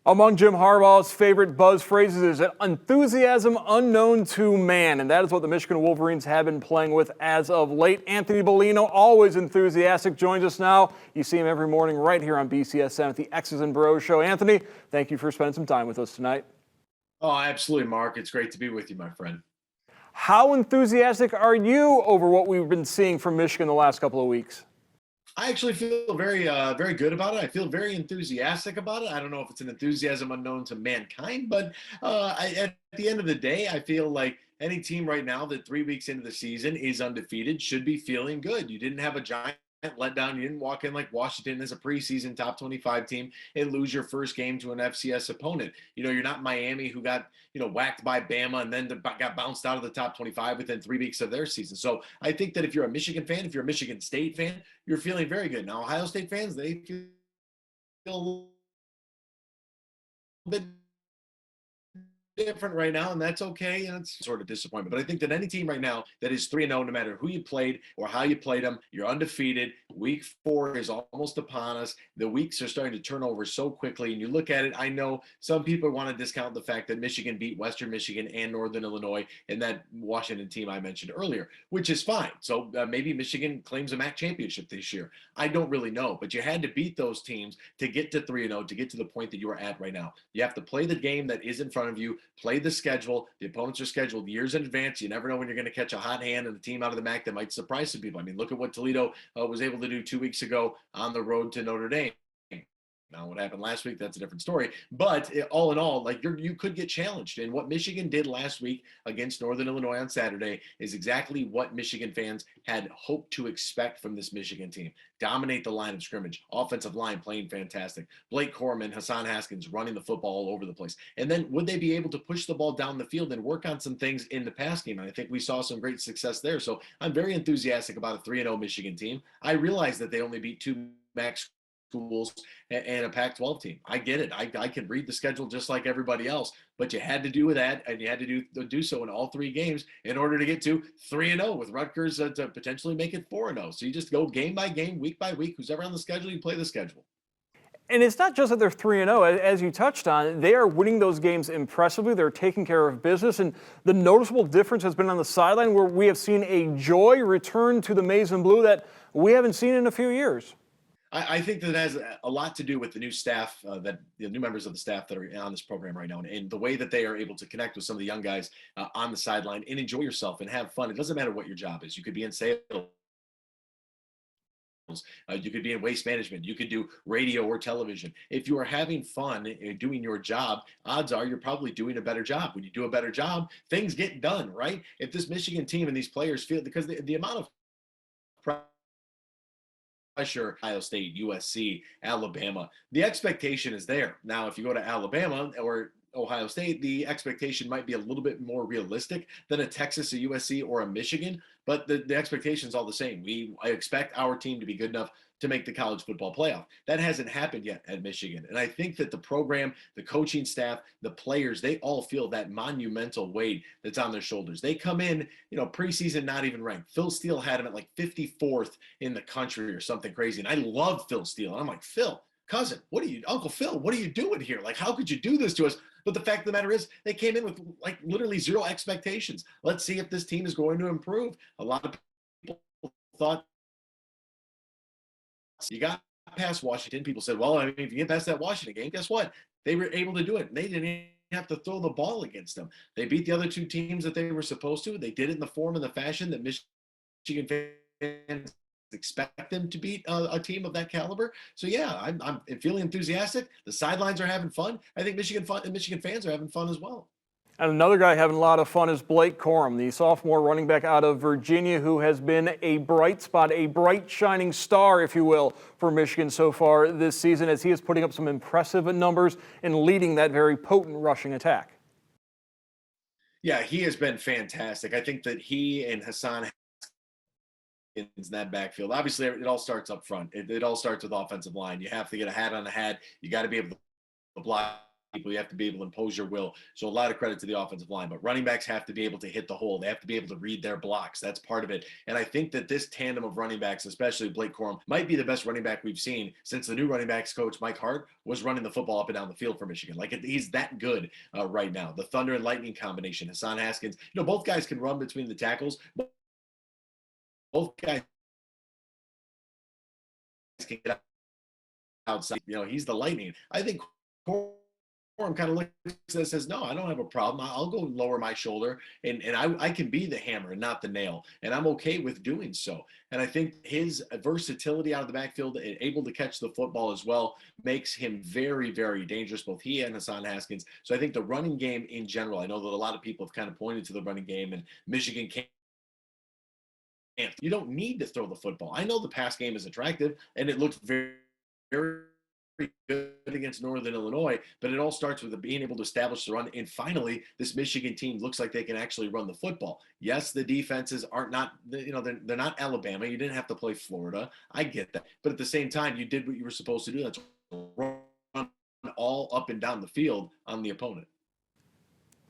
Among Jim Harbaugh's favorite buzz phrases is enthusiasm unknown to man, and that is what the Michigan Wolverines have been playing with as of late. Anthony Bellino, always enthusiastic, joins us now. You see him every morning right here on BCSN at the X's and Bros Show. Anthony, thank you for spending some time with us tonight. Oh, absolutely, Mark. It's great to be with you, my friend. How enthusiastic are you over what we've been seeing from Michigan the last couple of weeks? I actually feel very good about it. I feel very enthusiastic about it. I don't know if it's an enthusiasm unknown to mankind, but at the end of the day, I feel like any team right now that 3 weeks into the season is undefeated should be feeling good. You didn't have a giant letdown. You didn't walk in like Washington as a preseason top 25 team and lose your first game to an FCS opponent. You're not Miami, who got whacked by Bama and then got bounced out of the top 25 within 3 weeks of their season. So I think that if you're a Michigan fan, if you're a Michigan State fan, you're feeling very good. Now Ohio State fans, they feel a little bit different right now, and that's okay. And it's sort of disappointment. But I think that any team right now that is 3-0, no matter who you played or how you played them, you're undefeated. Week 4 is almost upon us. The weeks are starting to turn over so quickly. And you look at it, I know some people want to discount the fact that Michigan beat Western Michigan and Northern Illinois and that Washington team I mentioned earlier, which is fine. So maybe Michigan claims a MAC championship this year. I don't really know, but you had to beat those teams to get to 3-0, to get to the point that you are at right now. You have to play the game that is in front of you. Play the schedule. The opponents are scheduled years in advance. You never know when you're going to catch a hot hand and a team out of the MAC that might surprise some people. I mean, look at what Toledo was able to do 2 weeks ago on the road to Notre Dame. Now, what happened last week, that's a different story. But all in all, like you could get challenged. And what Michigan did last week against Northern Illinois on Saturday is exactly what Michigan fans had hoped to expect from this Michigan team. Dominate the line of scrimmage. Offensive line playing fantastic. Blake Corum, Hassan Haskins running the football all over the place. And then would they be able to push the ball down the field and work on some things in the pass game? And I think we saw some great success there. So I'm very enthusiastic about a 3-0 Michigan team. I realize that they only beat 2 MAC schools and a Pac-12 team. I get it. I can read the schedule just like everybody else, but you had to do that, and you had to do so in all 3 games in order to get to 3-0 with Rutgers to potentially make it 4-0. So you just go game by game, week by week. Who's ever on the schedule, you play the schedule. And it's not just that they're 3-0, as you touched on. They are winning those games impressively. They're taking care of business. And the noticeable difference has been on the sideline, where we have seen a joy return to the maize and blue that we haven't seen in a few years. I think that has a lot to do with the new staff, that the new members of the staff that are on this program right now, and the way that they are able to connect with some of the young guys on the sideline and enjoy yourself and have fun. It doesn't matter what your job is. You could be in sales. You could be in waste management. You could do radio or television. If you are having fun doing your job, odds are you're probably doing a better job. When you do a better job, things get done, right? If this Michigan team and these players feel, because the amount of pressure, Ohio State, USC, Alabama, the expectation is there. Now, if you go to Alabama or Ohio State, the expectation might be a little bit more realistic than a Texas, a USC, or a Michigan, but the expectation is all the same. I expect our team to be good enough to make the college football playoff. That hasn't happened yet at Michigan. And I think that the program, the coaching staff, the players, they all feel that monumental weight that's on their shoulders. They come in, preseason not even ranked. Phil Steele had him at like 54th in the country or something crazy. And I love Phil Steele. And I'm like, Phil, cousin, Uncle Phil, what are you doing here? Like, how could you do this to us? But the fact of the matter is, they came in with like literally zero expectations. Let's see if this team is going to improve. A lot of people thought you got past Washington. People said, well, I mean, if you get past that Washington game, guess what? They were able to do it. They didn't have to throw the ball against them. They beat the other 2 teams that they were supposed to. They did it in the form and the fashion that Michigan fans expect them to beat a team of that caliber. So yeah, I'm feeling enthusiastic. The sidelines are having fun. I think Michigan fans are having fun as well. And another guy having a lot of fun is Blake Corum, the sophomore running back out of Virginia, who has been a bright spot, a bright shining star, if you will, for Michigan so far this season, as he is putting up some impressive numbers and leading that very potent rushing attack. Yeah, he has been fantastic. I think that he and Hassan in that backfield. Obviously, it all starts up front. It all starts with offensive line. You have to get a hat on the hat. You got to be able to block people. You have to be able to impose your will. So a lot of credit to the offensive line, but running backs have to be able to hit the hole. They have to be able to read their blocks. That's part of it. And I think that this tandem of running backs, especially Blake Corum, might be the best running back we've seen since the new running backs coach, Mike Hart, was running the football up and down the field for Michigan. Like he's that good right now. The thunder and lightning combination, Hassan Haskins, both guys can run between the tackles. Both guys can get outside. He's the lightning. I think Corum kind of looks at it and says, no, I don't have a problem. I'll go lower my shoulder and I can be the hammer and not the nail. And I'm okay with doing so. And I think his versatility out of the backfield and able to catch the football as well makes him very, very dangerous, both he and Hassan Haskins. So I think the running game in general, I know that a lot of people have kind of pointed to the running game and Michigan can't. You don't need to throw the football. I know the pass game is attractive and it looks very, very good against Northern Illinois, but it all starts with being able to establish the run. And finally, this Michigan team looks like they can actually run the football. Yes, the defenses aren't they're not Alabama. You didn't have to play Florida. I get that, but at the same time, you did what you were supposed to do. That's run all up and down the field on the opponent.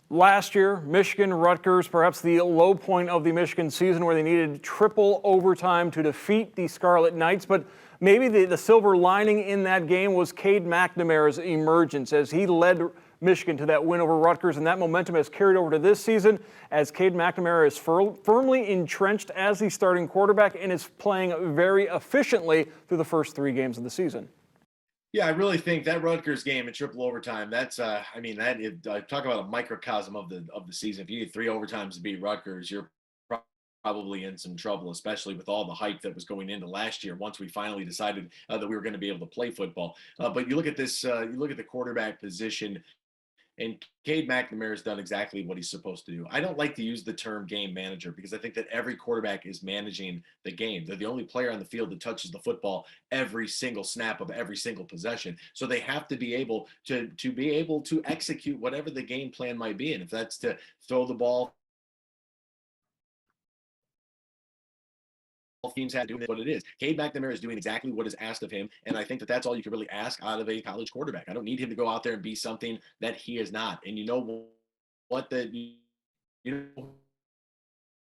Last year, Michigan, Rutgers, perhaps the low point of the Michigan season where they needed triple overtime to defeat the Scarlet Knights. But maybe the silver lining in that game was Cade McNamara's emergence as he led Michigan to that win over Rutgers. And that momentum has carried over to this season as Cade McNamara is firmly entrenched as the starting quarterback and is playing very efficiently through the first 3 games of the season. Yeah, I really think that Rutgers game in triple overtime, that's, talk about a microcosm of the season. If you need 3 overtimes to beat Rutgers, you're probably in some trouble, especially with all the hype that was going into last year once we finally decided that we were going to be able to play football. But you look at this, you look at the quarterback position, and Cade McNamara has done exactly what he's supposed to do. I don't like to use the term game manager because I think that every quarterback is managing the game. They're the only player on the field that touches the football every single snap of every single possession. So they have to be able to execute whatever the game plan might be. And if that's to throw the ball, teams have to do what it is. Cade McNamara is doing exactly what is asked of him, and I think that that's all you can really ask out of a college quarterback. I don't need him to go out there and be something that he is not. And you know what? Who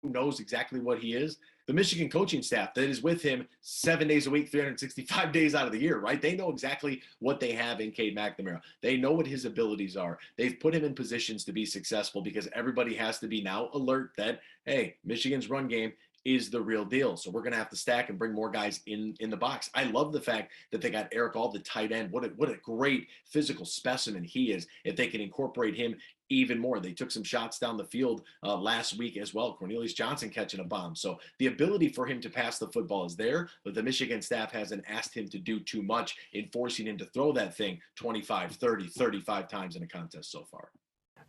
knows exactly what he is? The Michigan coaching staff that is with him 7 days a week, 365 days out of the year, right? They know exactly what they have in Cade McNamara. They know what his abilities are. They've put him in positions to be successful because everybody has to be now alert that, hey, Michigan's run game is the real deal. So we're going to have to stack and bring more guys in the box. I love the fact that they got Eric All, the tight end. What a great physical specimen he is. If they can incorporate him even more. They took some shots down the field last week as well. Cornelius Johnson catching a bomb. So the ability for him to pass the football is there, but the Michigan staff hasn't asked him to do too much in forcing him to throw that thing 25, 30, 35 times in a contest so far.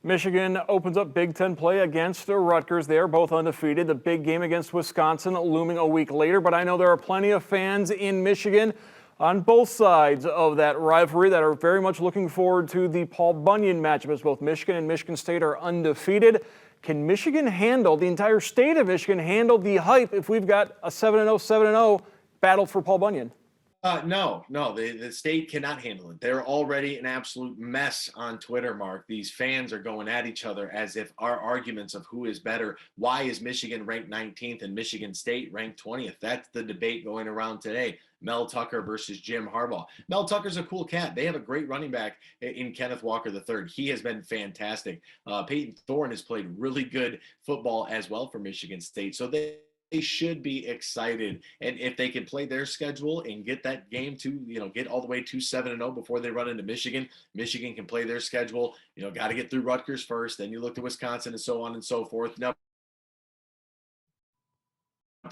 Michigan opens up Big Ten play against Rutgers. They are both undefeated. The big game against Wisconsin looming a week later, but I know there are plenty of fans in Michigan on both sides of that rivalry that are very much looking forward to the Paul Bunyan matchup as both Michigan and Michigan State are undefeated. Can Michigan handle, the entire state of Michigan, handle the hype if we've got a 7-0, 7-0 battle for Paul Bunyan? No, the state cannot handle it. They're already an absolute mess on Twitter, Mark. These fans are going at each other as if our arguments of who is better. Why is Michigan ranked 19th and Michigan State ranked 20th? That's the debate going around today. Mel Tucker versus Jim Harbaugh. Mel Tucker's a cool cat. They have a great running back in Kenneth Walker III. He has been fantastic. Peyton Thorne has played really good football as well for Michigan State. So they should be excited, and if they can play their schedule and get that game to get all the way to 7-0 before they run into Michigan can play their schedule. Got to get through Rutgers first, then you look to Wisconsin and so on and so forth. Now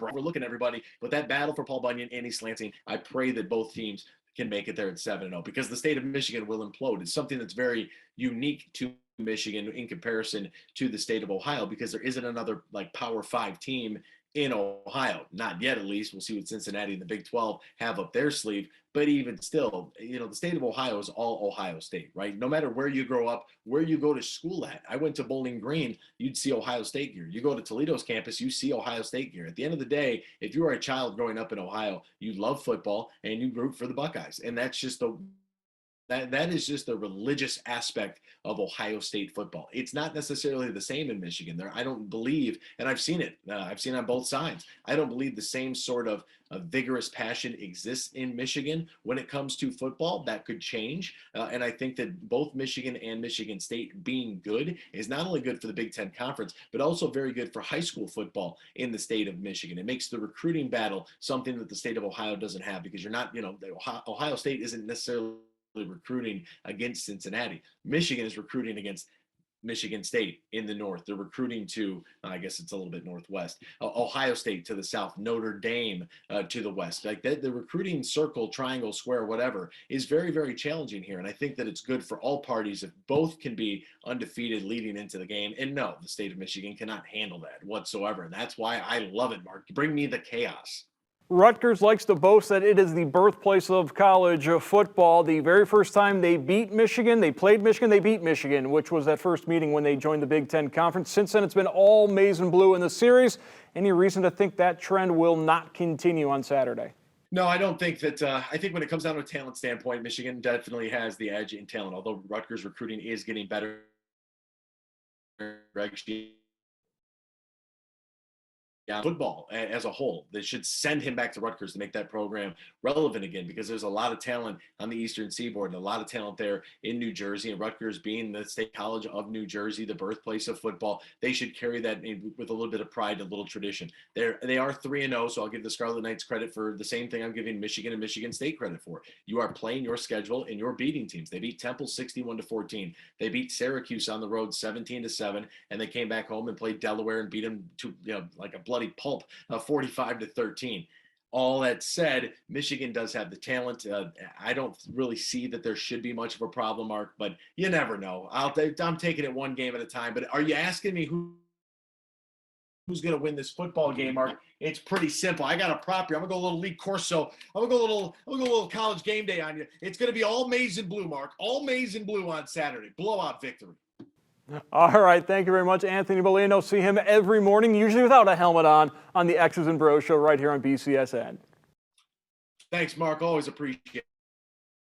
we're looking at everybody, but that battle for Paul Bunyan and East Lansing, I pray that both teams can make it there at 7-0 because the state of Michigan will implode. It's something that's very unique to Michigan in comparison to the state of Ohio because there isn't another Power 5 team in Ohio. Not yet, at least. We'll see what Cincinnati and the Big 12 have up their sleeve. But even still, the state of Ohio is all Ohio State, right? No matter where you grow up, where you go to school at. I went to Bowling Green, you'd see Ohio State gear. You go to Toledo's campus, you see Ohio State gear. At the end of the day, if you are a child growing up in Ohio, you love football and you root for the Buckeyes. And that's just That is just the religious aspect of Ohio State football. It's not necessarily the same in Michigan. There, I don't believe, and I've seen it. I've seen it on both sides. I don't believe the same sort of vigorous passion exists in Michigan when it comes to football. That could change, and I think that both Michigan and Michigan State being good is not only good for the Big Ten Conference, but also very good for high school football in the state of Michigan. It makes the recruiting battle something that the state of Ohio doesn't have, because you're not, Ohio State isn't necessarily recruiting against Cincinnati. Michigan is recruiting against Michigan State in the north. They're recruiting to, I guess it's a little bit northwest, Ohio State to the south, Notre Dame to the west. Like the recruiting circle, triangle, square, whatever, is very, very challenging here. And I think that it's good for all parties if both can be undefeated leading into the game. And no, the state of Michigan cannot handle that whatsoever. And that's why I love it, Mark. Bring me the chaos. Rutgers likes to boast that it is the birthplace of college football. The very first time they beat Michigan, they played Michigan, they beat Michigan, which was that first meeting when they joined the Big Ten Conference. Since then, it's been all maize and blue in the series. Any reason to think that trend will not continue on Saturday? No, I don't think that. I think when it comes down to a talent standpoint, Michigan definitely has the edge in talent, although Rutgers recruiting is getting better. Football as a whole, that should send him back to Rutgers to make that program relevant again, because there's a lot of talent on the Eastern Seaboard and a lot of talent there in New Jersey, and Rutgers being the State College of New Jersey, the birthplace of football, they should carry that with a little bit of pride, a little tradition. They are 3-0, so I'll give the Scarlet Knights credit for the same thing I'm giving Michigan and Michigan State credit for. You are playing your schedule and you're beating teams. They beat Temple 61-14. They beat Syracuse on the road 17-7, and they came back home and played Delaware and beat them to, like a bloody pulp, 45-13. All that said, Michigan does have the talent. I don't really see that there should be much of a problem, Mark, but you never know. I'm taking it one game at a time. But are you asking me who's going to win this football game, Mark? It's pretty simple. I got a prop here. I'm going to go a little Lee Corso. I'm going to go a little college game day on you. It's going to be all maize and blue, Mark. All maize and blue on Saturday. Blowout victory. All right, thank you very much, Anthony Bellino. See him every morning, usually without a helmet on the X's and Bros show right here on BCSN. Thanks, Mark. Always appreciate it.